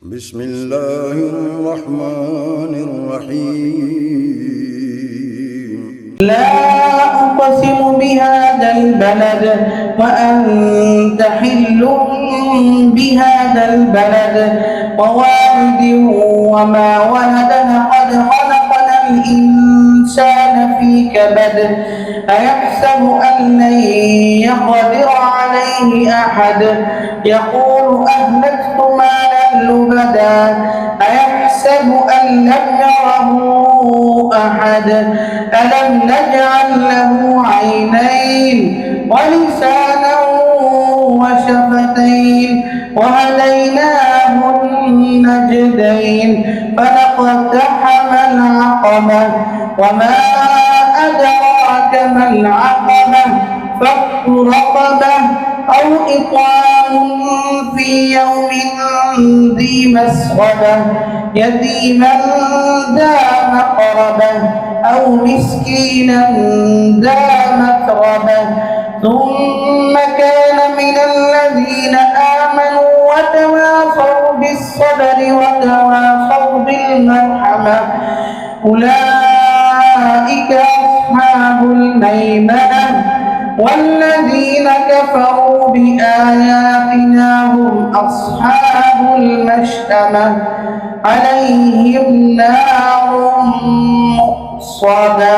بسم الله الرحمن الرحيم. لا أقسم بهذا البلد وأنت حل بهذا البلد ووالد وما ولد لقد خلقنا الإنسان في كبد أيحسب أن لن يقدر عليه أحد يقول أهلكت مالا لبدا أيحسب أن لم يره أحد ألم نجعل له عينين ولسانا وشفتين وهديناه النجدين فلقتحم العقبة وما أدراك ما العقبة فك رقبة أو إطعام في يوم ذي مسغبة يتيما ذا مقربة أو مسكينا ذا متربة ثم كان من الذين آمنوا وتواصوا بالصبر وتواصوا بالمرحمة أولئك أصحاب الميمنة والذين كفروا بآياتنا هم أصحاب المشأمة عليهم نار مؤصدة.